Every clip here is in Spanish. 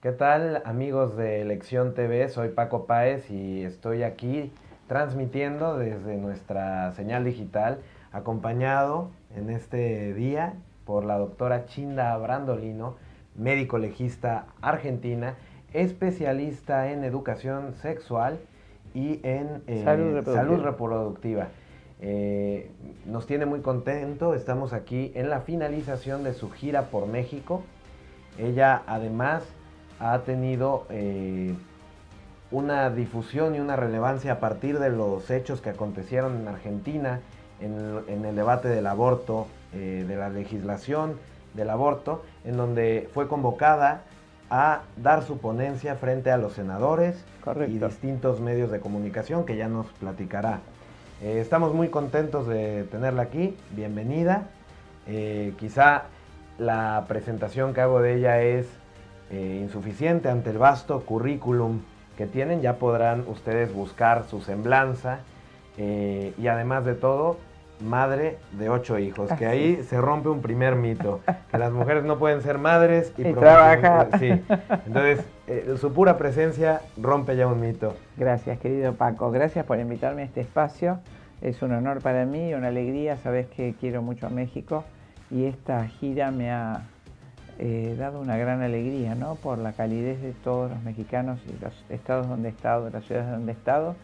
¿Qué tal, amigos de Elección TV? Soy Paco Páez y estoy aquí transmitiendo desde nuestra señal digital, acompañado en este día por la doctora Chinda Brandolino, médico legista argentina, especialista en educación sexual y en salud reproductiva. Nos tiene muy contento, estamos aquí en la finalización de su gira por México. Ella además ha tenido una difusión y una relevancia a partir de los hechos que acontecieron en Argentina, en el debate del aborto, de la legislación del aborto, en donde fue convocada a dar su ponencia frente a los senadores. Correcto. Y distintos medios de comunicación que ya nos platicará. Estamos muy contentos de tenerla aquí, bienvenida. Quizá la presentación que hago de ella es insuficiente ante el vasto currículum que tienen. Ya podrán ustedes buscar su semblanza y además de todo, madre de 8 hijos, que ahí se rompe un primer mito, que las mujeres no pueden ser madres y trabajar. Sí, entonces su pura presencia rompe ya un mito. Gracias, querido Paco, gracias por invitarme a este espacio. Es un honor para mí, una alegría. Sabes que quiero mucho a México y esta gira me ha dado una gran alegría, ¿no? Por la calidez de todos los mexicanos y los estados donde he estado, las ciudades donde he estado,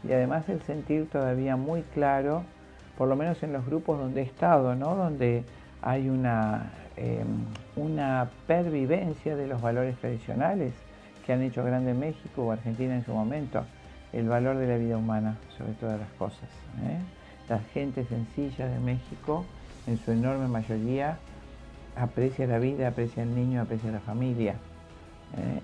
y además el sentir todavía muy claro, por lo menos en los grupos donde he estado, ¿no? Donde hay una pervivencia de los valores tradicionales que han hecho grande México o Argentina en su momento, el valor de la vida humana sobre todas las cosas, ¿eh? La gente sencilla de México, en su enorme mayoría, aprecia la vida, aprecia al niño, aprecia la familia.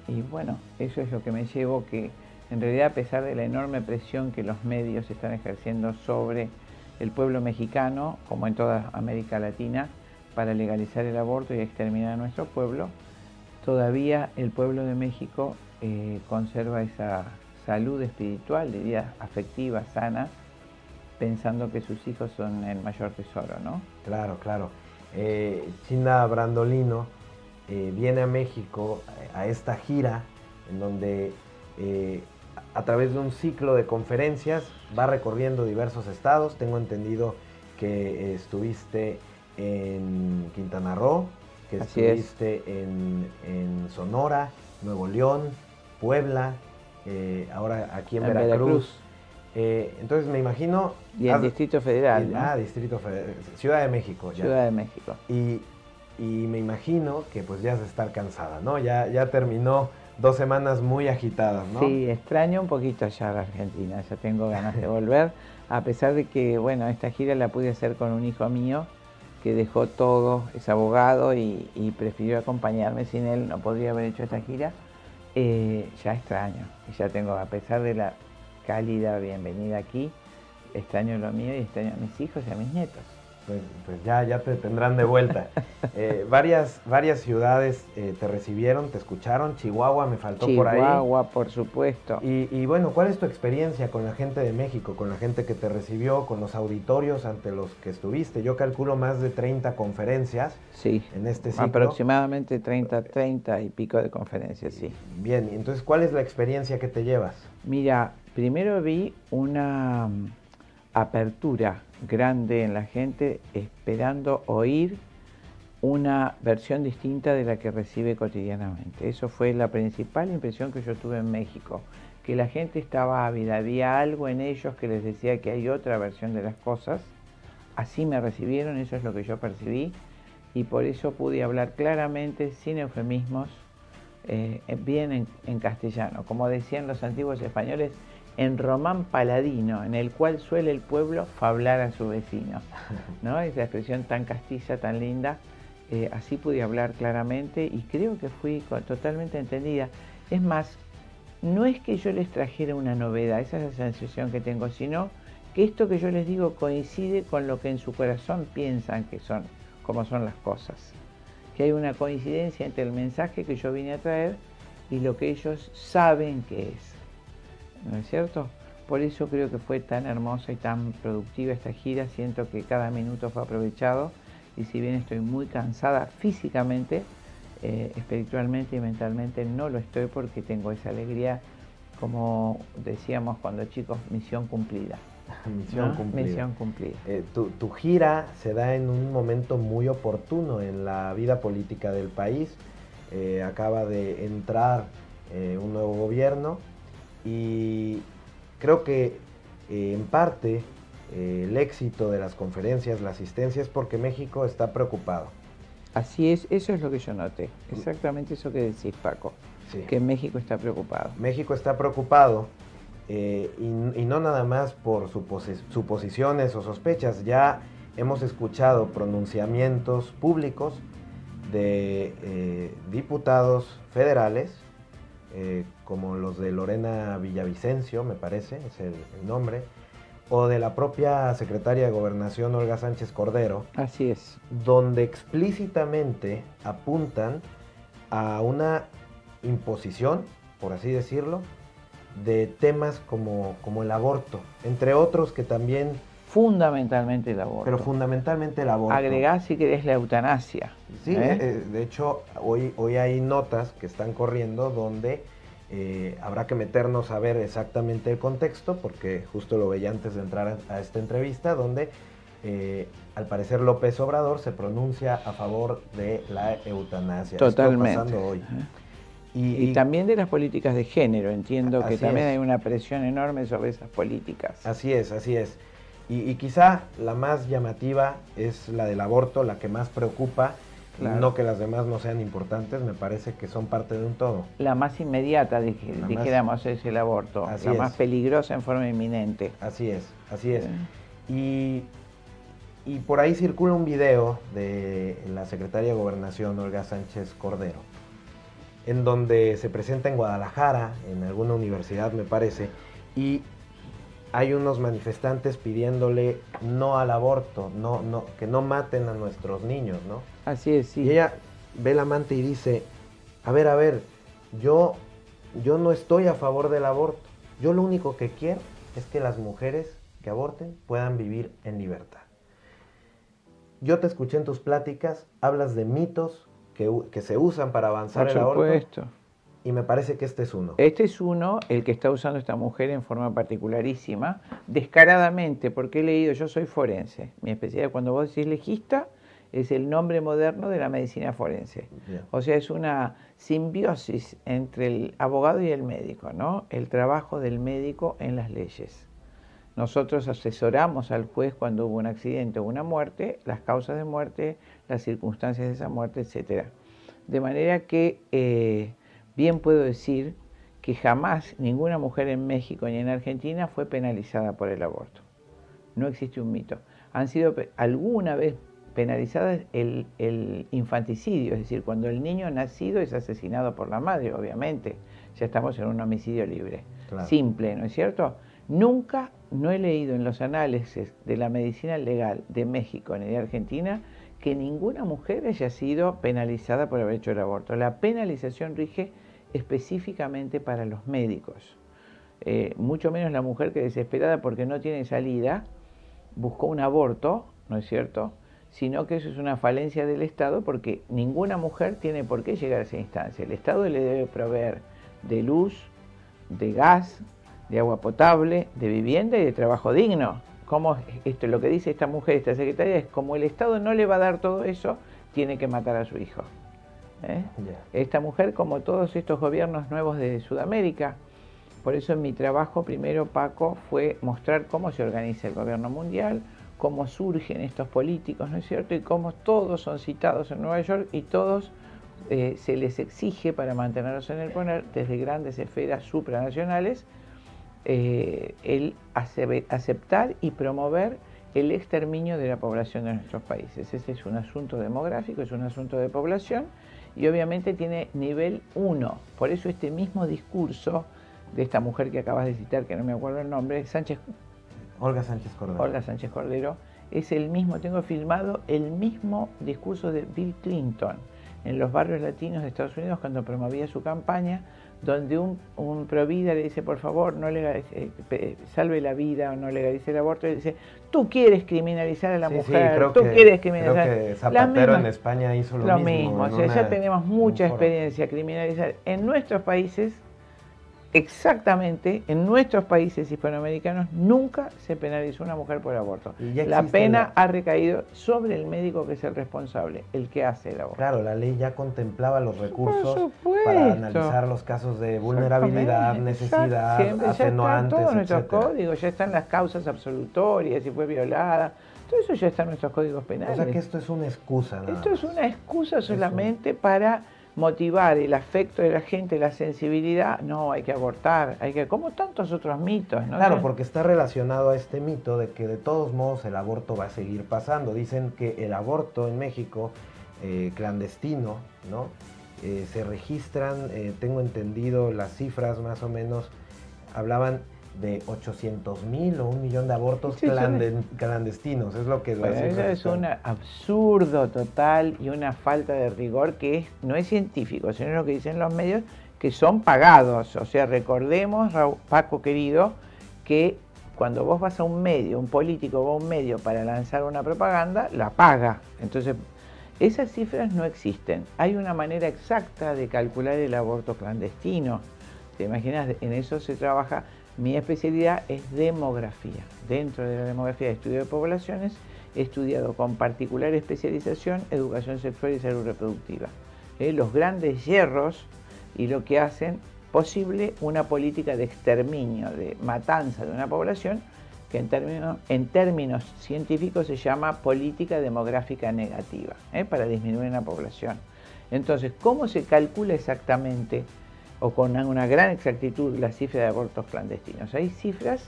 Y bueno, eso es lo que me llevo, que en realidad, a pesar de la enorme presión que los medios están ejerciendo sobre el pueblo mexicano, como en toda América Latina, para legalizar el aborto y exterminar a nuestro pueblo, todavía el pueblo de México conserva esa salud espiritual, diría afectiva, sana, pensando que sus hijos son el mayor tesoro, ¿no? Claro, claro. Chinda Brandolino viene a México a esta gira en donde a través de un ciclo de conferencias va recorriendo diversos estados. Tengo entendido que estuviste en Quintana Roo, que estuviste en Sonora, Nuevo León, Puebla, ahora aquí en Veracruz. Entonces me imagino... Y el Distrito Federal, ¿no? Distrito Federal, Ciudad de México. Ya. Ciudad de México. Y me imagino que pues ya has de estar cansada, ¿no? Ya terminó 2 semanas muy agitadas, ¿no? Sí, extraño un poquito ya la Argentina, ya tengo ganas de volver, a pesar de que, bueno, esta gira la pude hacer con un hijo mío que dejó todo, es abogado y prefirió acompañarme. Sin él no podría haber hecho esta gira. Ya extraño, y ya tengo, a pesar de la cálida bienvenida aquí, extraño lo mío y extraño a mis hijos y a mis nietos. Pues ya te tendrán de vuelta. Varias ciudades te recibieron, te escucharon. Chihuahua me faltó por ahí. Chihuahua, por supuesto. Y bueno, ¿cuál es tu experiencia con la gente de México, con la gente que te recibió, con los auditorios ante los que estuviste? Yo calculo más de 30 conferencias. Sí, en este ciclo. Aproximadamente 30 y pico de conferencias, sí. Bien, entonces, ¿cuál es la experiencia que te llevas? Mira, primero vi una apertura grande en la gente esperando oír una versión distinta de la que recibe cotidianamente. Eso fue la principal impresión que yo tuve en México, que la gente estaba ávida, había algo en ellos que les decía que hay otra versión de las cosas. Así me recibieron, eso es lo que yo percibí, y por eso pude hablar claramente, sin eufemismos, bien en castellano, como decían los antiguos españoles, en román paladino, en el cual suele el pueblo fablar a su vecino, ¿no? Esa expresión tan castiza, tan linda. Así pude hablar claramente y creo que fui totalmente entendida. Es más, no es que yo les trajera una novedad, esa es la sensación que tengo, sino que esto que yo les digo coincide con lo que en su corazón piensan que son, como son las cosas. Que hay una coincidencia entre el mensaje que yo vine a traer y lo que ellos saben que es. ¿No es cierto? Por eso creo que fue tan hermosa y tan productiva esta gira. Siento que cada minuto fue aprovechado y si bien estoy muy cansada físicamente, espiritualmente y mentalmente no lo estoy, porque tengo esa alegría, como decíamos cuando chicos, misión cumplida. Misión ¿no? cumplida. Misión cumplida. Tu gira se da en un momento muy oportuno en la vida política del país. Acaba de entrar un nuevo gobierno y creo que en parte el éxito de las conferencias, la asistencia, es porque México está preocupado. Así es, eso es lo que yo noté, exactamente eso que decís, Paco, sí. Que México está preocupado. México está preocupado y no nada más por suposiciones o sospechas. Ya hemos escuchado pronunciamientos públicos de diputados federales, como los de Lorena Villavicencio, me parece, es el nombre, o de la propia secretaria de Gobernación, Olga Sánchez Cordero. Así es. Donde explícitamente apuntan a una imposición, por así decirlo, de temas como el aborto, entre otros que también... Fundamentalmente el aborto. Pero fundamentalmente el aborto. Agregá, si querés, la eutanasia. Sí, de hecho, hoy hay notas que están corriendo donde habrá que meternos a ver exactamente el contexto, porque justo lo veía antes de entrar a esta entrevista, donde al parecer López Obrador se pronuncia a favor de la eutanasia. Totalmente. Esto pasando hoy. Y también de las políticas de género, entiendo que también es. Hay una presión enorme sobre esas políticas. Así es, así es. Y quizá la más llamativa es la del aborto, la que más preocupa. Claro. No que las demás no sean importantes, me parece que son parte de un todo. La más inmediata, dijéramos, es el aborto. La más peligrosa en forma inminente. Así es, así es. Y por ahí circula un video de la secretaria de Gobernación, Olga Sánchez Cordero, en donde se presenta en Guadalajara, en alguna universidad me parece, y hay unos manifestantes pidiéndole no al aborto, que no maten a nuestros niños, ¿no? Así es, sí. Y ella ve la manta y dice, a ver, yo no estoy a favor del aborto. Yo lo único que quiero es que las mujeres que aborten puedan vivir en libertad. Yo te escuché en tus pláticas, hablas de mitos que se usan para avanzar el aborto. Por supuesto. Y me parece que este es uno. Este es uno, el que está usando esta mujer en forma particularísima, descaradamente, porque he leído, yo soy forense. Mi especialidad, cuando vos decís legista, es el nombre moderno de la medicina forense. Bien. O sea, es una simbiosis entre el abogado y el médico, ¿no? El trabajo del médico en las leyes. Nosotros asesoramos al juez cuando hubo un accidente o una muerte, las causas de muerte, las circunstancias de esa muerte, etc. De manera que bien puedo decir que jamás ninguna mujer en México ni en Argentina fue penalizada por el aborto. No existe un mito. Han sido alguna vez penalizadas el infanticidio, es decir, cuando el niño nacido es asesinado por la madre, obviamente. Ya estamos en un homicidio libre. Claro. Simple, ¿no es cierto? Nunca no he leído en los análisis de la medicina legal de México ni de Argentina que ninguna mujer haya sido penalizada por haber hecho el aborto. La penalización rige específicamente para los médicos. Mucho menos la mujer que desesperada porque no tiene salida buscó un aborto, ¿no es cierto?, sino que eso es una falencia del Estado, porque ninguna mujer tiene por qué llegar a esa instancia. El Estado le debe proveer de luz, de gas, de agua potable, de vivienda y de trabajo digno. Como esto, lo que dice esta mujer, esta secretaria, es como el Estado no le va a dar todo eso, tiene que matar a su hijo. Esta mujer, como todos estos gobiernos nuevos de Sudamérica, por eso en mi trabajo primero, Paco, fue mostrar cómo se organiza el gobierno mundial, cómo surgen estos políticos, ¿no es cierto? Y cómo todos son citados en Nueva York y todos se les exige, para mantenerlos en el poder, desde grandes esferas supranacionales, el aceptar y promover el exterminio de la población de nuestros países. Ese es un asunto demográfico, es un asunto de población y obviamente tiene nivel 1. Por eso este mismo discurso de esta mujer que acabas de citar, que no me acuerdo el nombre, Olga Sánchez Cordero. Olga Sánchez Cordero, es el mismo, tengo filmado el mismo discurso de Bill Clinton en los barrios latinos de Estados Unidos cuando promovía su campaña, donde un provida le dice, por favor, no salve la vida o no legalice el aborto, y dice, tú quieres criminalizar a la mujer, tú quieres criminalizar. Creo que Zapatero en España hizo lo mismo. O sea, ya tenemos mucha experiencia criminalizar. En nuestros países, exactamente, en nuestros países hispanoamericanos nunca se penalizó a una mujer por aborto. La pena ha recaído sobre el médico, que es el responsable, el que hace el aborto. Claro, la ley ya contemplaba los recursos para analizar los casos de vulnerabilidad, necesidad, atenuantes, ya están todos nuestros códigos, ya están las causas absolutorias, si fue violada, todo eso ya está en nuestros códigos penales. O sea que esto es una excusa. Esto es una excusa solamente para motivar el afecto de la gente, la sensibilidad. No, hay que abortar, como tantos otros mitos, ¿no? Claro, porque está relacionado a este mito de que de todos modos el aborto va a seguir pasando. Dicen que el aborto en México clandestino, ¿no? Se registran, tengo entendido las cifras más o menos, hablaban de 800,000 o 1,000,000 de abortos clandestinos, es lo que eso es un absurdo total y una falta de rigor que no es científico, sino lo que dicen los medios, que son pagados. O sea, recordemos, Paco querido, que cuando vos vas a un medio, un político va a un medio para lanzar una propaganda, la paga. Entonces, esas cifras no existen. Hay una manera exacta de calcular el aborto clandestino. ¿Te imaginas? En eso se trabaja. Mi especialidad es demografía. Dentro de la demografía de estudio de poblaciones he estudiado con particular especialización educación sexual y salud reproductiva. Los grandes hierros y lo que hacen posible una política de exterminio, de matanza de una población, que en términos científicos se llama política demográfica negativa, para disminuir una población. Entonces, ¿cómo se calcula exactamente o con una gran exactitud la cifra de abortos clandestinos? Hay cifras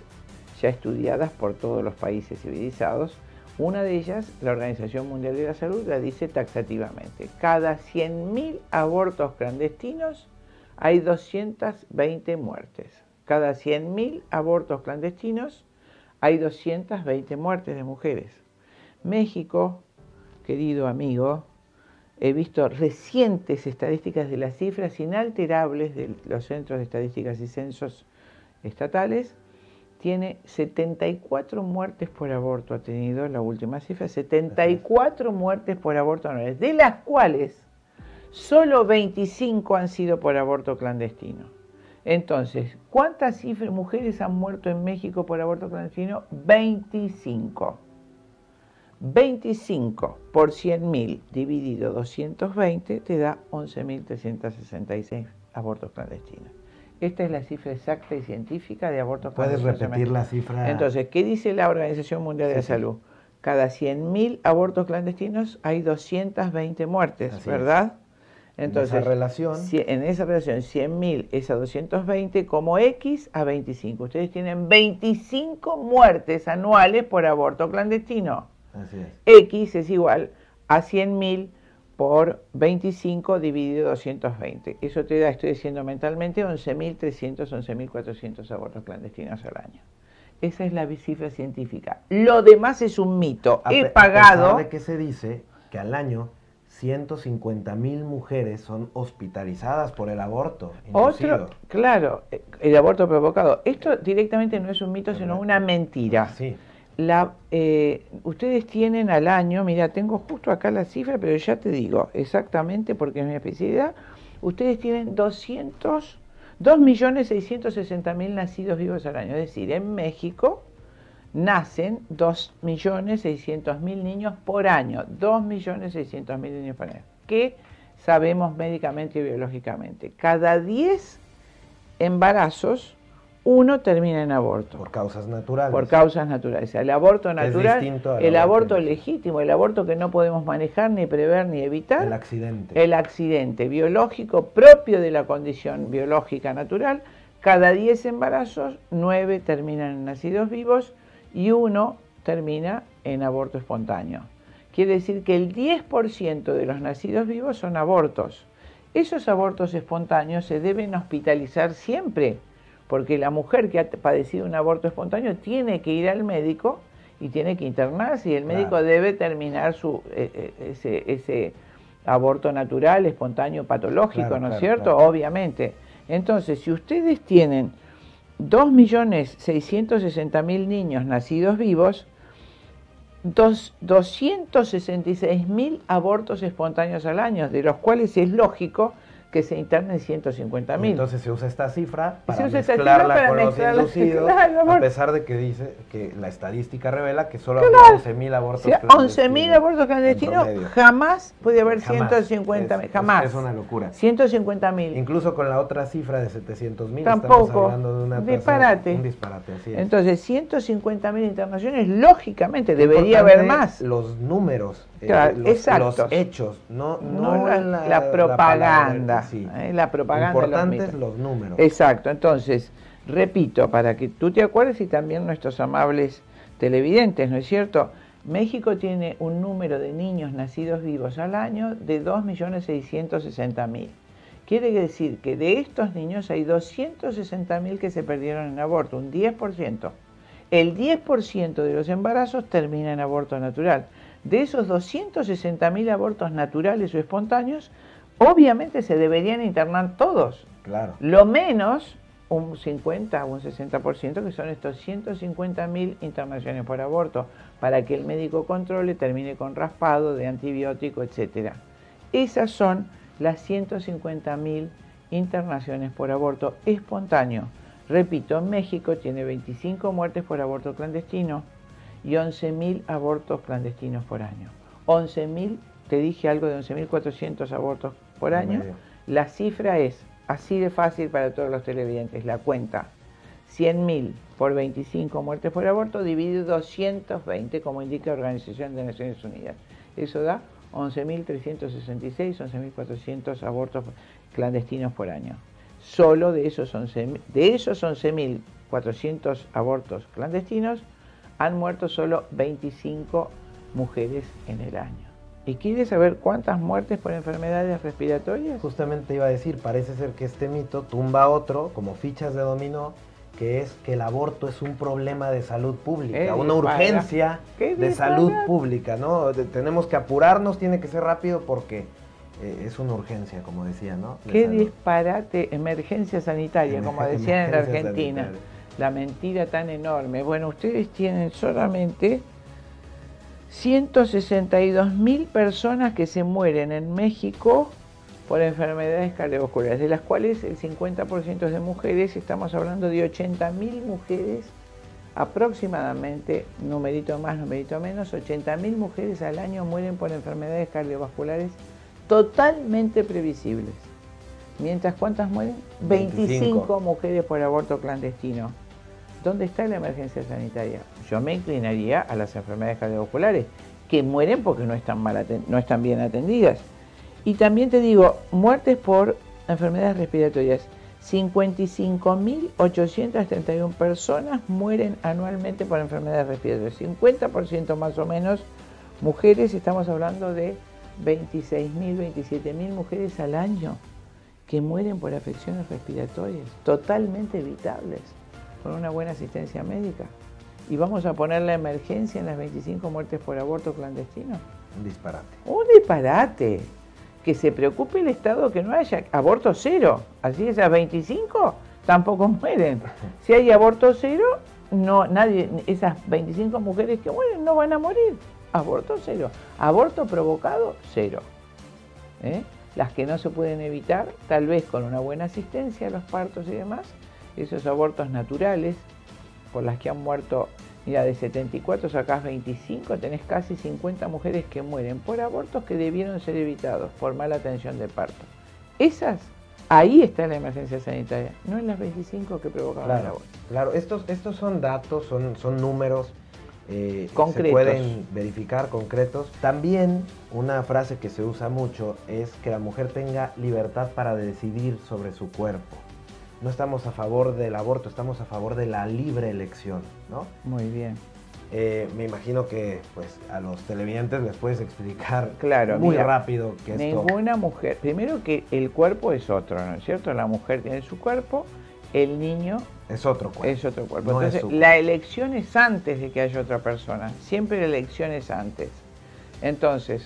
ya estudiadas por todos los países civilizados. Una de ellas, la Organización Mundial de la Salud, la dice taxativamente: cada 100.000 abortos clandestinos hay 220 muertes. Cada 100.000 abortos clandestinos hay 220 muertes de mujeres. México, querido amigo, he visto recientes estadísticas de las cifras inalterables de los centros de estadísticas y censos estatales. Tiene 74 muertes por aborto, ha tenido la última cifra, 74 muertes por aborto anuales, de las cuales solo 25 han sido por aborto clandestino. Entonces, ¿cuántas mujeres han muerto en México por aborto clandestino? 25. 25 por 100.000 dividido 220 te da 11.366 abortos clandestinos. Esta es la cifra exacta y científica de abortos clandestinos. ¿Puedes repetir la cifra? Entonces, ¿qué dice la Organización Mundial de la Salud? Cada 100.000 abortos clandestinos hay 220 muertes, así ¿verdad? Entonces, en esa relación 100.000 es a 220 como X a 25. Ustedes tienen 25 muertes anuales por aborto clandestino. Así es. X es igual a 100.000 por 25 dividido 220. Eso te da, estoy diciendo mentalmente, 11.300, 11.400 abortos clandestinos al año. Esa es la cifra científica. Lo demás es un mito. He pagado... A pesar de que se dice que al año 150.000 mujeres son hospitalizadas por el aborto inducido. Claro, el aborto provocado. Esto directamente no es un mito, sino una mentira. Sí. Ustedes tienen al año, mira, tengo justo acá la cifra, pero ya te digo exactamente porque es mi especialidad. Ustedes tienen 2.660.000 nacidos vivos al año. Es decir, en México nacen 2.600.000 niños por año. 2.600.000 niños por año. ¿Qué sabemos médicamente y biológicamente? Cada 10 embarazos, uno termina en aborto. Por causas naturales. Por causas naturales. El aborto natural, el aborto legítimo, el aborto que no podemos manejar, ni prever, ni evitar. El accidente. El accidente biológico propio de la condición biológica natural. Cada 10 embarazos, 9 terminan en nacidos vivos y 1 termina en aborto espontáneo. Quiere decir que el 10% de los nacidos vivos son abortos. Esos abortos espontáneos se deben hospitalizar siempre, porque la mujer que ha padecido un aborto espontáneo tiene que ir al médico y tiene que internarse, y el médico debe terminar ese aborto natural, espontáneo, patológico, ¿no es cierto? Obviamente. Entonces, si ustedes tienen 2.660.000 niños nacidos vivos, 266.000 abortos espontáneos al año, de los cuales es lógico que se internen 150.000. Entonces se usa esta cifra para mezclarla con los inducidos, claro, a pesar de que dice que la estadística revela que solo había 11.000 abortos clandestinos. 11.000 abortos clandestinos, jamás puede haber 150.000, jamás. Es una locura. 150.000. Incluso con la otra cifra de 700.000 tampoco, estamos hablando de una disparate. Un disparate, así es. Entonces, 150.000 internaciones, lógicamente debería haber más. Los números, claro, los hechos, no la propaganda. Sí. La propaganda. Importantes los números. Exacto. Entonces, repito, para que tú te acuerdes y también nuestros amables televidentes, ¿no es cierto? México tiene un número de niños nacidos vivos al año de 2.660.000. Quiere decir que de estos niños hay 260.000 que se perdieron en aborto, un 10%. El 10% de los embarazos termina en aborto natural. De esos 260.000 abortos naturales o espontáneos, obviamente se deberían internar todos. Claro. Lo menos un 50 o un 60%, que son estos 150.000 internaciones por aborto, para que el médico controle, termine con raspado de antibiótico, etc. Esas son las 150.000 internaciones por aborto espontáneo. Repito, México tiene 25 muertes por aborto clandestino y 11.000 abortos clandestinos por año. 11.000, te dije algo de 11.400 abortos por año. La cifra es así de fácil para todos los televidentes, la cuenta. 100.000 por 25 muertes por aborto dividido 220, como indica la Organización de Naciones Unidas. Eso da 11.366, 11.400 abortos clandestinos por año. Solo de esos 11.400 abortos clandestinos han muerto solo 25 mujeres en el año. ¿Y quieres saber cuántas muertes por enfermedades respiratorias? Justamente iba a decir, parece ser que este mito tumba otro, como fichas de dominó, que es que el aborto es un problema de salud pública, una urgencia de salud pública, ¿no? Tenemos que apurarnos, tiene que ser rápido porque es una urgencia, como decía, ¿no? Qué disparate, emergencia sanitaria, como decían en la Argentina. Sanitaria. La mentira tan enorme. Bueno, ustedes tienen solamente 162.000 personas que se mueren en México por enfermedades cardiovasculares, de las cuales el 50% es de mujeres. Estamos hablando de 80.000 mujeres aproximadamente, numerito más, numerito menos, 80.000 mujeres al año mueren por enfermedades cardiovasculares totalmente previsibles. Mientras, ¿cuántas mueren? 25 mujeres por aborto clandestino. ¿Dónde está la emergencia sanitaria? Yo me inclinaría a las enfermedades cardiovasculares, que mueren porque no están bien atendidas. Y también te digo, muertes por enfermedades respiratorias. 55.831 personas mueren anualmente por enfermedades respiratorias. 50% más o menos mujeres, estamos hablando de 26.000, 27.000 mujeres al año que mueren por afecciones respiratorias, totalmente evitables, con una buena asistencia médica. ¿Y vamos a poner la emergencia en las 25 muertes por aborto clandestino? Un disparate. Un disparate. Que se preocupe el Estado que no haya aborto cero. Así esas 25 tampoco mueren. Si hay aborto cero, no, nadie, esas 25 mujeres que mueren no van a morir. Aborto cero. Aborto provocado, cero. Las que no se pueden evitar, tal vez con una buena asistencia a los partos y demás, esos abortos naturales, por las que han muerto, mira, de 74 sacás 25, tenés casi 50 mujeres que mueren por abortos que debieron ser evitados por mala atención de parto. Esas, ahí está la emergencia sanitaria, no en las 25 que provocaban el aborto. Claro, estos son datos, son números concretos. Se pueden verificar, concretos. También una frase que se usa mucho es que la mujer tenga libertad para decidir sobre su cuerpo. No estamos a favor del aborto, estamos a favor de la libre elección, ¿no? Muy bien. Me imagino que pues a los televidentes les puedes explicar muy rápido que ninguna mujer, primero que el cuerpo es otro, ¿no es cierto? La mujer tiene su cuerpo, el niño es otro cuerpo. Es otro cuerpo. No. Entonces, la elección es antes de que haya otra persona. Siempre la elección es antes. Entonces,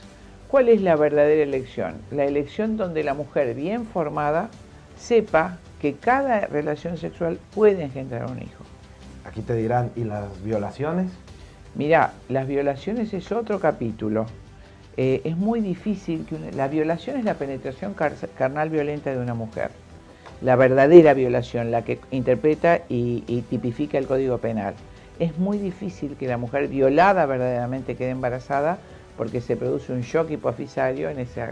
¿cuál es la verdadera elección? La elección donde la mujer bien formada sepa que cada relación sexual puede engendrar un hijo. Aquí te dirán, ¿y las violaciones? Mirá, las violaciones es otro capítulo. Es muy difícil que la violación es la penetración carnal violenta de una mujer. La verdadera violación, la que interpreta y tipifica el Código Penal. Es muy difícil que la mujer violada verdaderamente quede embarazada porque se produce un shock hipofisario en esa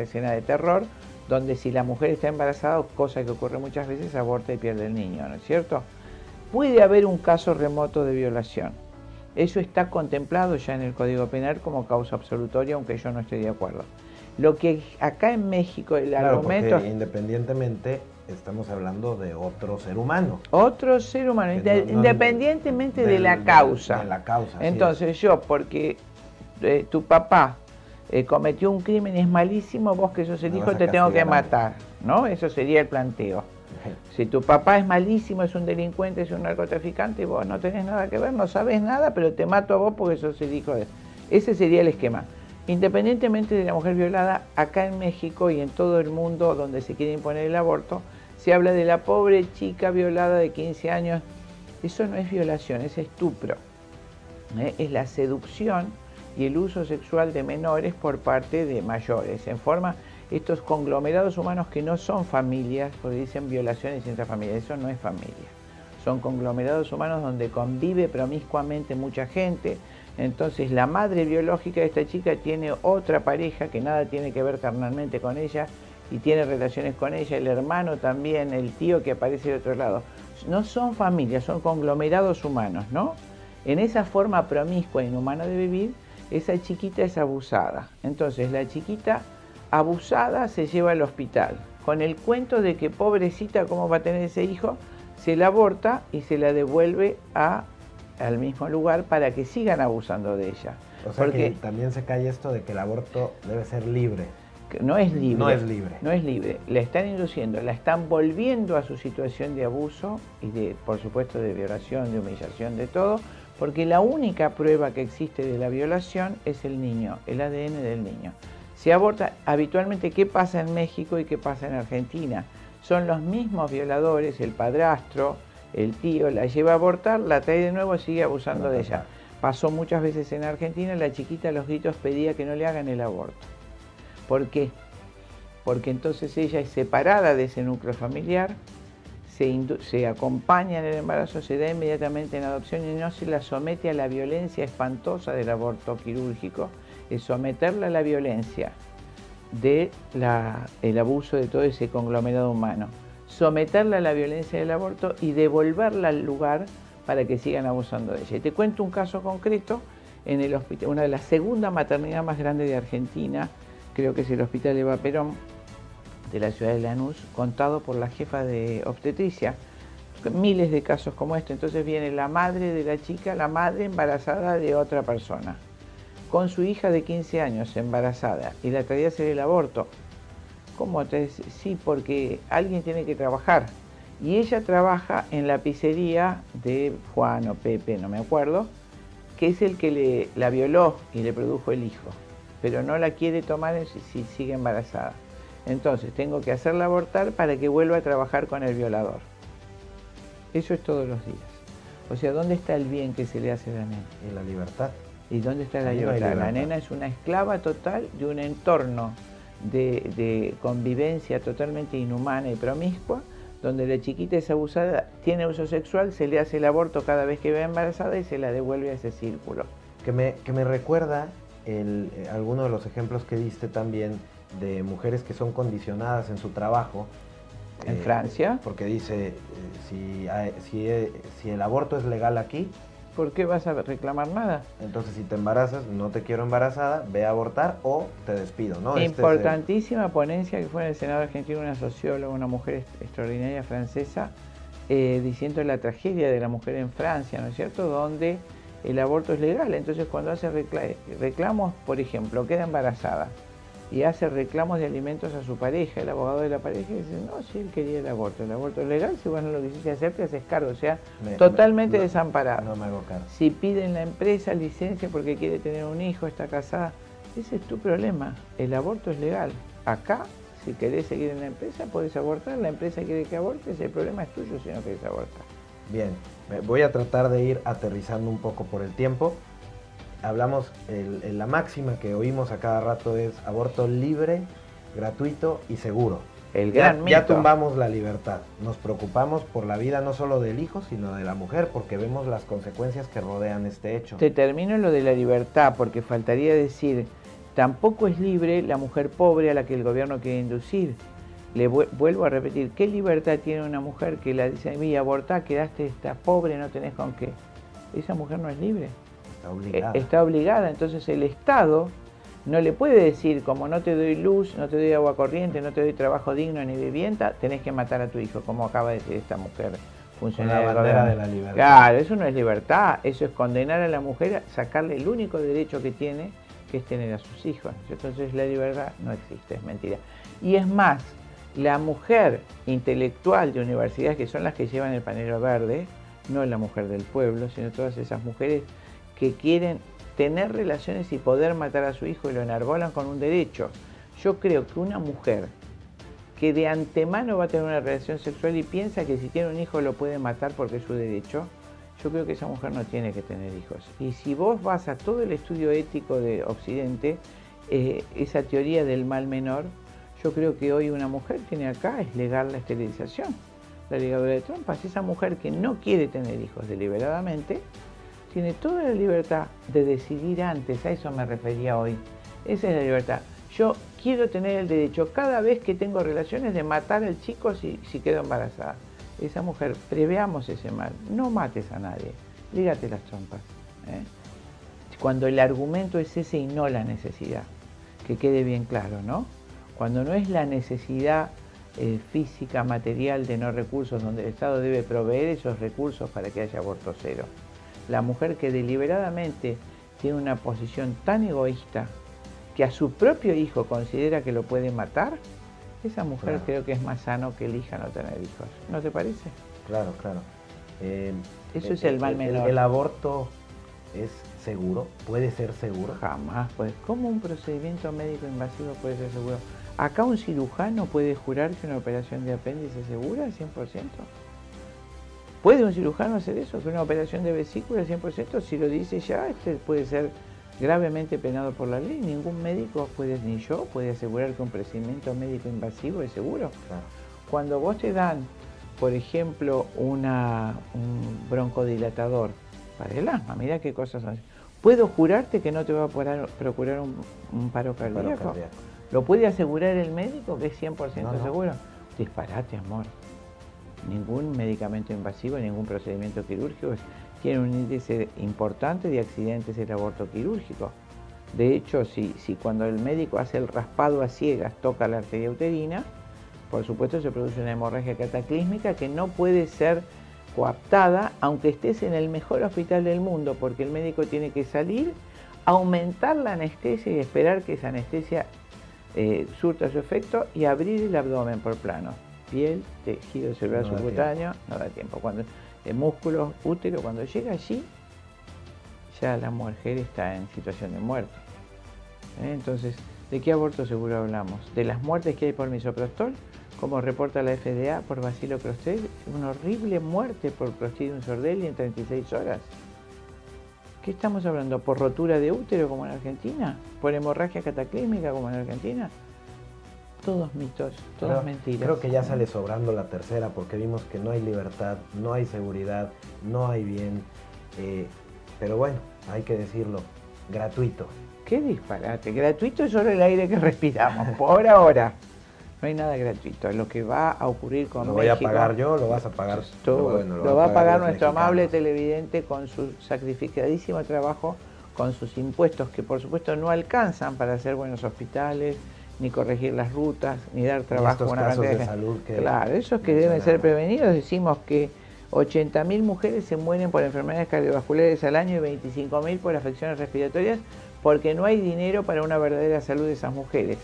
escena de terror, donde si la mujer está embarazada, cosa que ocurre muchas veces, aborta y pierde el niño, ¿no es cierto? Puede haber un caso remoto de violación. Eso está contemplado ya en el Código Penal como causa absolutoria, aunque yo no estoy de acuerdo. Lo que acá en México el argumento... Porque independientemente estamos hablando de otro ser humano. Otro ser humano, independientemente de la causa. De la causa. Entonces yo, porque tu papá cometió un crimen y es malísimo, vos que sos el hijo te tengo que matar, ¿no? Eso sería el planteo. Si tu papá es malísimo, es un delincuente, es un narcotraficante, vos no tenés nada que ver, no sabes nada, pero te mato a vos porque sos el hijo de él. Ese sería el esquema. Independientemente de la mujer violada, acá en México y en todo el mundo donde se quiere imponer el aborto, se habla de la pobre chica violada de 15 años. Eso no es violación, es estupro. Es la seducción y el uso sexual de menores por parte de mayores, en forma estos conglomerados humanos que no son familias, porque dicen violaciones intrafamiliares, eso no es familia. Son conglomerados humanos donde convive promiscuamente mucha gente. Entonces la madre biológica de esta chica tiene otra pareja que nada tiene que ver carnalmente con ella y tiene relaciones con ella, el hermano también, el tío que aparece de otro lado. No son familias, son conglomerados humanos, ¿no? En esa forma promiscua e inhumana de vivir, esa chiquita es abusada. Entonces la chiquita abusada se lleva al hospital, con el cuento de que pobrecita, ¿cómo va a tener ese hijo? Se la aborta y se la devuelve al mismo lugar para que sigan abusando de ella. O sea que también se cae esto de que el aborto debe ser libre. No es libre. No es libre. No es libre. La están induciendo, la están volviendo a su situación de abuso y por supuesto, de violación, de humillación, de todo, porque la única prueba que existe de la violación es el niño, el ADN del niño. Se aborta habitualmente. ¿Qué pasa en México y qué pasa en Argentina? Son los mismos violadores, el padrastro, el tío, la lleva a abortar, la trae de nuevo y sigue abusando de ella. Pasó muchas veces en Argentina, la chiquita a los gritos pedía que no le hagan el aborto. ¿Por qué? Porque entonces ella es separada de ese núcleo familiar, se acompaña en el embarazo, se da inmediatamente en adopción y no se la somete a la violencia espantosa del aborto quirúrgico, es someterla a la violencia del abuso de todo ese conglomerado humano, someterla a la violencia del aborto y devolverla al lugar para que sigan abusando de ella. Y te cuento un caso concreto en el hospital, una de las segunda maternidad más grande de Argentina, creo que es el Hospital Eva Perón de la ciudad de Lanús, contado por la jefa de obstetricia. Miles de casos como este. Entonces viene la madre de la chica, la madre embarazada de otra persona, con su hija de 15 años embarazada, y la traía a hacer el aborto. ¿Cómo? Sí, porque alguien tiene que trabajar. Y ella trabaja en la pizzería de Juan o Pepe, no me acuerdo, que es el que la violó y le produjo el hijo, pero no la quiere tomar si sigue embarazada. Entonces tengo que hacerla abortar para que vuelva a trabajar con el violador. Eso es todos los días. O sea, ¿dónde está el bien que se le hace a la nena? ¿Y la libertad? ¿Y dónde está la libertad? La nena es una esclava total de un entorno de convivencia totalmente inhumana y promiscua, donde la chiquita es abusada, tiene uso sexual, se le hace el aborto cada vez que va embarazada y se la devuelve a ese círculo. Que me recuerda alguno de los ejemplos que diste también de mujeres que son condicionadas en su trabajo. ¿En Francia? Porque dice, si el aborto es legal aquí, ¿por qué vas a reclamar nada? Entonces, si te embarazas, no te quiero embarazada, ve a abortar o te despido, ¿no? Importantísima ponencia que fue en el Senado argentino, una socióloga, una mujer extraordinaria francesa, diciendo la tragedia de la mujer en Francia, ¿no es cierto?, donde el aborto es legal. Entonces, cuando hace reclamos, por ejemplo, queda embarazada y hace reclamos de alimentos a su pareja, el abogado de la pareja dice, no, si él quería el aborto es legal, si vos no lo quisiste hacer, te haces cargo, o sea, totalmente desamparado. No me hago cargo. Si piden la empresa licencia porque quiere tener un hijo, está casada, ese es tu problema, el aborto es legal, acá Si querés seguir en la empresa, podés abortar. La empresa quiere que abortes, el problema es tuyo si no querés abortar. Bien, voy a tratar de ir aterrizando un poco por el tiempo. Hablamos, la máxima que oímos a cada rato es aborto libre, gratuito y seguro. El gran mito. Ya tumbamos la libertad. Nos preocupamos por la vida no solo del hijo, sino de la mujer, porque vemos las consecuencias que rodean este hecho. Te termino lo de la libertad, porque faltaría decir, tampoco es libre la mujer pobre a la que el gobierno quiere inducir. Le vuelvo a repetir, ¿qué libertad tiene una mujer que la dice, mira, abortá, quedaste, estás pobre, no tenés con qué? Esa mujer no es libre. Está obligada. Está obligada, entonces el Estado no le puede decir, como no te doy luz, no te doy agua corriente, no te doy trabajo digno ni vivienda, tenés que matar a tu hijo, como acaba de decir esta mujer funcionaria. Con la bandera de la libertad. Claro, eso no es libertad, eso es condenar a la mujer a sacarle el único derecho que tiene, que es tener a sus hijos. Entonces la libertad no existe, es mentira. Y es más, la mujer intelectual de universidades, que son las que llevan el pañuelo verde, no la mujer del pueblo, sino todas esas mujeres que quieren tener relaciones y poder matar a su hijo y lo enarbolan con un derecho. Yo creo que una mujer que de antemano va a tener una relación sexual y piensa que si tiene un hijo lo puede matar porque es su derecho, yo creo que esa mujer no tiene que tener hijos. Y si vos vas a todo el estudio ético de Occidente, esa teoría del mal menor, yo creo que hoy una mujer tiene acá, es legal la esterilización, la ligadura de trompas. Esa mujer que no quiere tener hijos deliberadamente, tiene toda la libertad de decidir antes, a eso me refería hoy. Esa es la libertad. Yo quiero tener el derecho cada vez que tengo relaciones de matar al chico si quedo embarazada. Esa mujer, preveamos ese mal, no mates a nadie, lígate las trompas. Cuando el argumento es ese y no la necesidad, que quede bien claro, ¿no? Cuando no es la necesidad física, material de no recursos, donde el Estado debe proveer esos recursos para que haya aborto cero. La mujer que deliberadamente tiene una posición tan egoísta que a su propio hijo considera que lo puede matar, esa mujer claro, creo que es más sano que elija no tener hijos. ¿No te parece? Claro, claro. Eso es el mal menor. ¿El aborto es seguro? ¿Puede ser seguro? Jamás. Pues, ¿cómo un procedimiento médico invasivo puede ser seguro? ¿Acá un cirujano puede jurar que una operación de apéndice es segura, 100%? ¿Puede un cirujano hacer eso? ¿Que una operación de vesícula, 100%? Si lo dice ya, puede ser gravemente penado por la ley. Ningún médico puede, ni yo, puede asegurar que un procedimiento médico invasivo es seguro. Claro. Cuando vos te dan, por ejemplo, un broncodilatador para el asma, mira qué cosas son. ¿Puedo jurarte que no te va a procurar un paro cardíaco? ¿Lo puede asegurar el médico que es 100% seguro? Disparate, amor. Ningún medicamento invasivo, ningún procedimiento quirúrgico tiene un índice importante de accidentes del aborto quirúrgico. De hecho, si cuando el médico hace el raspado a ciegas toca la arteria uterina, por supuesto se produce una hemorragia cataclísmica que no puede ser coaptada, aunque estés en el mejor hospital del mundo, porque el médico tiene que salir, aumentar la anestesia y esperar que esa anestesia surta su efecto y abrir el abdomen por plano. Piel, tejido celular subcutáneo, no da tiempo. Cuando el músculo, útero, cuando llega allí, ya la mujer está en situación de muerte. Entonces, ¿de qué aborto seguro hablamos? De las muertes que hay por misoprostol, como reporta la FDA por Bacilo Crosteri, una horrible muerte por Clostridium sordelli en 36 horas. ¿Qué estamos hablando? ¿Por rotura de útero como en Argentina? ¿Por hemorragia cataclísmica como en Argentina? Todos mitos, todas mentiras. Creo que ya sale sobrando la tercera porque vimos que no hay libertad, no hay seguridad, no hay bien. Pero bueno, hay que decirlo, gratuito. ¡Qué disparate! Gratuito es solo el aire que respiramos, por ahora. No hay nada gratuito. Lo que va a ocurrir con México... Lo voy a pagar yo, lo vas a pagar tú. Bueno, lo va a pagar nuestro amable televidente con su sacrificadísimo trabajo, con sus impuestos, que por supuesto no alcanzan para hacer buenos hospitales, ni corregir las rutas, ni dar trabajo a una casos de salud que... Claro, esos que deben ser prevenidos. Decimos que 80.000 mujeres se mueren por enfermedades cardiovasculares al año y 25.000 por afecciones respiratorias porque no hay dinero para una verdadera salud de esas mujeres.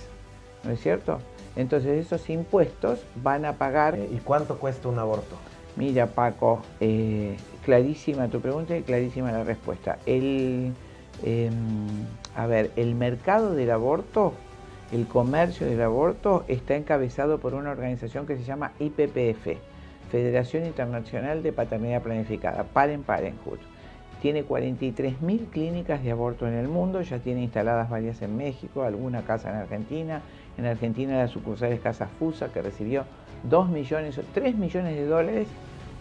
¿No es cierto? Entonces esos impuestos van a pagar... ¿Y cuánto cuesta un aborto? Mira, Paco, clarísima tu pregunta y clarísima la respuesta. A ver, el mercado del aborto el comercio del aborto está encabezado por una organización que se llama IPPF, Federación Internacional de Paternidad Planificada, Planned Parenthood. Tiene 43.000 clínicas de aborto en el mundo, ya tiene instaladas varias en México, alguna casa en Argentina. En Argentina la sucursal es Casa Fusa, que recibió 2 millones o 3 millones de dólares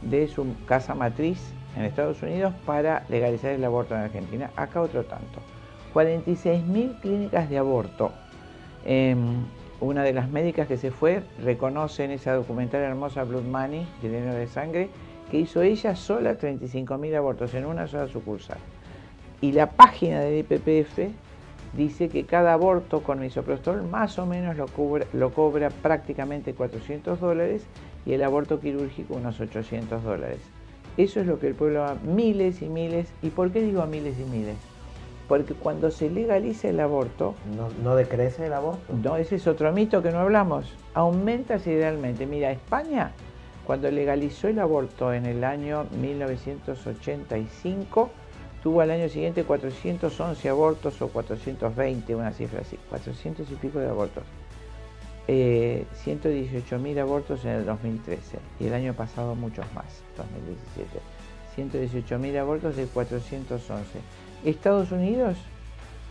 de su casa matriz en Estados Unidos para legalizar el aborto en Argentina. Acá otro tanto. 46.000 clínicas de aborto. Una de las médicas que se fue reconoce en esa documental hermosa Blood Money, Dinero de Sangre, que hizo ella sola 35.000 abortos en una sola sucursal. Y la página del IPPF dice que cada aborto con misoprostol más o menos lo cobra prácticamente $400 y el aborto quirúrgico unos $800. Eso es lo que el pueblo a miles y miles. ¿Y por qué digo a miles y miles? Porque cuando se legaliza el aborto... ¿No decrece el aborto? No, ese es otro mito que no hablamos. Aumenta sideralmente. Mira, España, cuando legalizó el aborto en el año 1985, tuvo al año siguiente 411 abortos o 420, una cifra así, 400 y pico de abortos. 118.000 abortos en el 2013 y el año pasado muchos más, 2017. 118.000 abortos de 411. Estados Unidos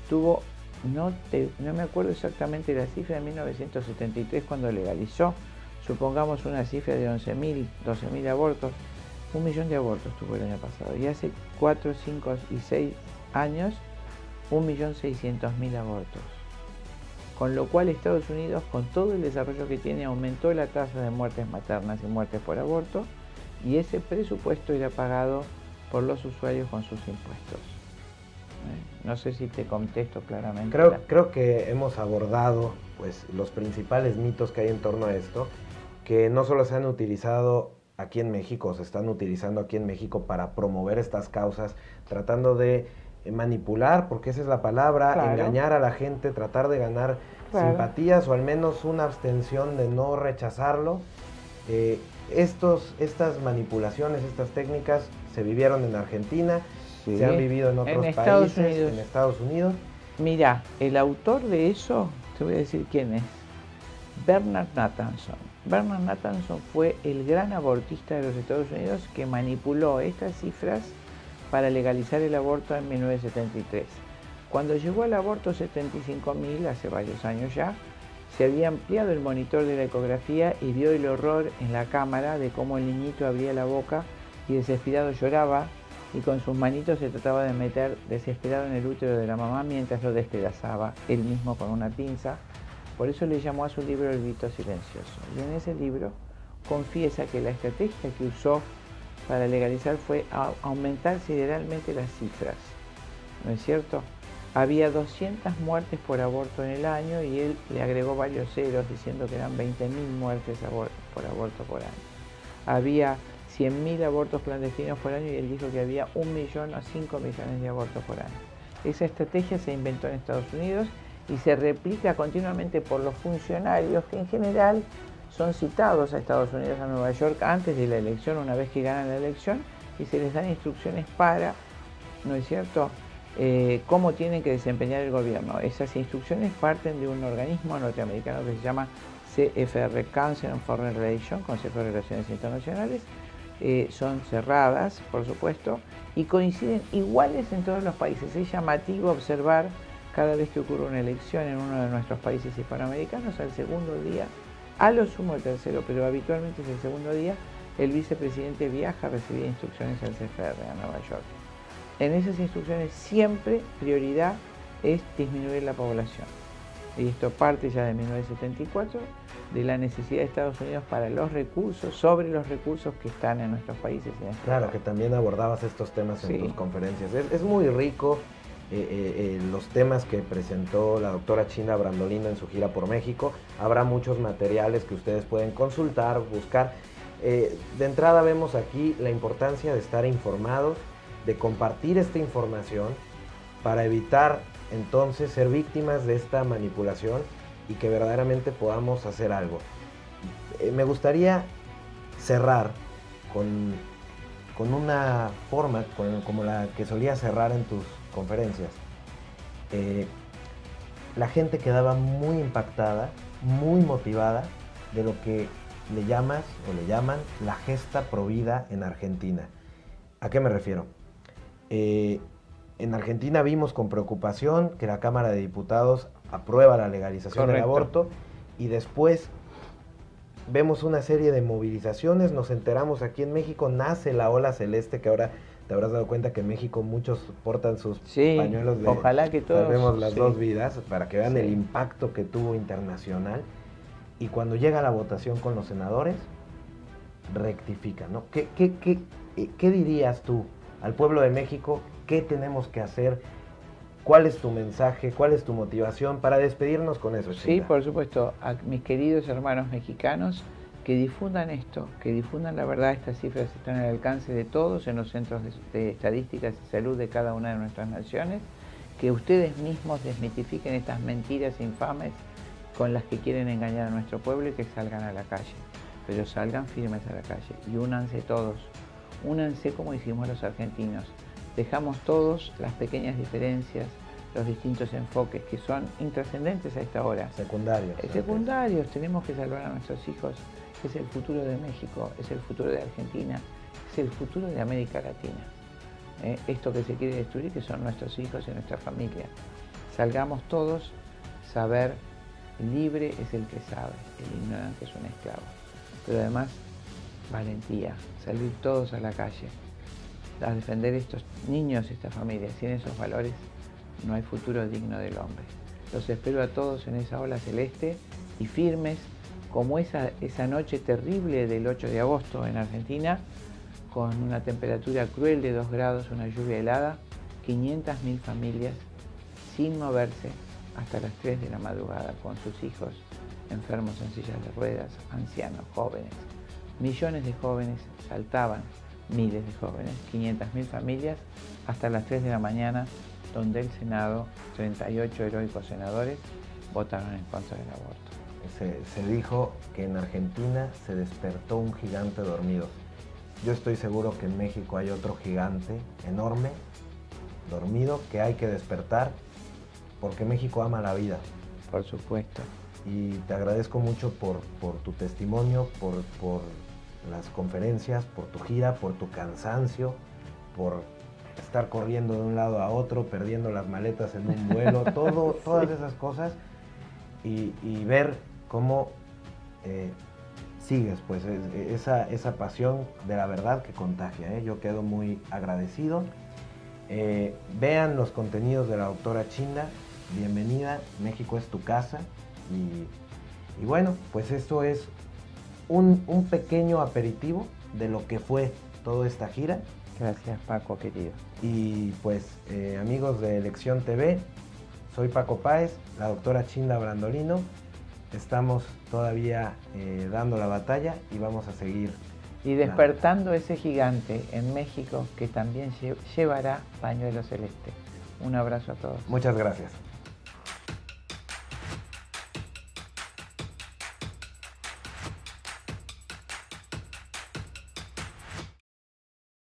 tuvo, no me acuerdo exactamente la cifra, en 1973 cuando legalizó, supongamos una cifra de 11.000, 12.000 abortos, 1 millón de abortos tuvo el año pasado. Y hace 4, 5 y 6 años, 1.600.000 abortos. Con lo cual Estados Unidos, con todo el desarrollo que tiene, aumentó la tasa de muertes maternas y muertes por aborto, y ese presupuesto era pagado por los usuarios con sus impuestos. No sé si te contesto claramente. Creo que hemos abordado pues, los principales mitos que hay en torno a esto, que no solo se han utilizado aquí en México, se están utilizando aquí en México para promover estas causas, tratando de manipular, porque esa es la palabra, claro, engañar a la gente, tratar de ganar simpatías o al menos una abstención de no rechazarlo. Estas manipulaciones, estas técnicas se vivieron en Argentina, sí, se han vivido en otros países, en Estados Unidos. Mira, el autor de eso, te voy a decir quién es, Bernard Nathanson. Bernard Nathanson fue el gran abortista de los Estados Unidos que manipuló estas cifras para legalizar el aborto en 1973. Cuando llegó al aborto 75.000, hace varios años ya, se había ampliado el monitor de la ecografía y vio el horror en la cámara de cómo el niñito abría la boca y desesperado lloraba y con sus manitos se trataba de meter desesperado en el útero de la mamá mientras lo despedazaba, él mismo con una pinza. Por eso le llamó a su libro El grito silencioso. Y en ese libro confiesa que la estrategia que usó para legalizar fue aumentar sideralmente las cifras, ¿no es cierto? Había 200 muertes por aborto en el año y él le agregó varios ceros diciendo que eran 20.000 muertes por aborto por año. Había 100.000 abortos clandestinos por año y él dijo que había 1 millón o 5 millones de abortos por año. Esa estrategia se inventó en Estados Unidos y se replica continuamente por los funcionarios que en general son citados a Estados Unidos, a Nueva York, antes de la elección, una vez que ganan la elección, y se les dan instrucciones para, ¿no es cierto?, cómo tienen que desempeñar el gobierno. Esas instrucciones parten de un organismo norteamericano que se llama CFR, Council on Foreign Relations, Consejo de Relaciones Internacionales. Son cerradas, por supuesto, y coinciden iguales en todos los países. Es llamativo observar cada vez que ocurre una elección en uno de nuestros países hispanoamericanos, al segundo día, a lo sumo el tercero, pero habitualmente es el segundo día, el vicepresidente viaja a recibir instrucciones al CFR a Nueva York. En esas instrucciones siempre prioridad es disminuir la población. Y esto parte ya de 1974, de la necesidad de Estados Unidos para los recursos, sobre los recursos que están en nuestros países. Claro, que también abordabas estos temas en tus conferencias. Es muy rico los temas que presentó la doctora China Brandolino en su gira por México. Habrá muchos materiales que ustedes pueden consultar, buscar. De entrada vemos aquí la importancia de estar informados, de compartir esta información para evitar entonces ser víctimas de esta manipulación y que verdaderamente podamos hacer algo. Me gustaría cerrar con una forma como la que solía cerrar en tus conferencias. la gente quedaba muy impactada, muy motivada de lo que le llaman la gesta provida en Argentina. ¿A qué me refiero? En Argentina vimos con preocupación que la Cámara de Diputados aprueba la legalización del aborto y después vemos una serie de movilizaciones, nos enteramos aquí en México, nace la ola celeste, que ahora te habrás dado cuenta que en México muchos portan sus pañuelos de ojalá que todos, salvemos las dos vidas, para que vean el impacto que tuvo internacional. Y cuando llega la votación con los senadores, rectifica, ¿no? ¿Qué dirías tú al pueblo de México? ¿Qué tenemos que hacer? ¿Cuál es tu mensaje? ¿Cuál es tu motivación para despedirnos con eso, Chinda? Sí, por supuesto, a mis queridos hermanos mexicanos, que difundan esto, que difundan la verdad. Estas cifras están al alcance de todos en los centros de estadísticas y salud de cada una de nuestras naciones, que ustedes mismos desmitifiquen estas mentiras infames con las que quieren engañar a nuestro pueblo y que salgan a la calle, pero salgan firmes a la calle y únanse todos, únanse como hicimos los argentinos. Dejamos todos las pequeñas diferencias, los distintos enfoques que son intrascendentes a esta hora. Secundarios. Tenemos que salvar a nuestros hijos. Es el futuro de México, es el futuro de Argentina, es el futuro de América Latina. Esto que se quiere destruir, que son nuestros hijos y nuestra familia. Salgamos todos. Saber libre es el que sabe, el ignorante es un esclavo. Pero además, valentía, salir todos a la calle, a defender estos niños, estas familias. Sin esos valores no hay futuro digno del hombre. Los espero a todos en esa ola celeste y firmes como esa noche terrible del 8 de agosto en Argentina, con una temperatura cruel de 2 grados, una lluvia helada, 500.000 familias sin moverse hasta las 3 de la madrugada, con sus hijos enfermos en sillas de ruedas, ancianos, jóvenes. Millones de jóvenes saltaban, miles de jóvenes, 500.000 familias, hasta las 3 de la mañana, donde el Senado, 38 heroicos senadores, votaron en contra del aborto. Se dijo que en Argentina se despertó un gigante dormido. Yo estoy seguro que en México hay otro gigante enorme, dormido, que hay que despertar, porque México ama la vida. Por supuesto. Y te agradezco mucho por tu testimonio, por las conferencias, por tu gira, por tu cansancio, por estar corriendo de un lado a otro, perdiendo las maletas en un vuelo, todas esas cosas, y ver cómo sigues, pues, esa pasión de la verdad que contagia, ¿eh? Yo quedo muy agradecido. Vean los contenidos de la doctora Chinda. Bienvenida, México es tu casa. Y bueno, pues esto es un pequeño aperitivo de lo que fue toda esta gira. Gracias, Paco, querido. Y pues, amigos de Elección TV, soy Paco Páez, la doctora Chinda Brandolino. Estamos todavía dando la batalla y vamos a seguir. Y despertando ese gigante en México que también llevará pañuelo celeste. Un abrazo a todos. Muchas gracias.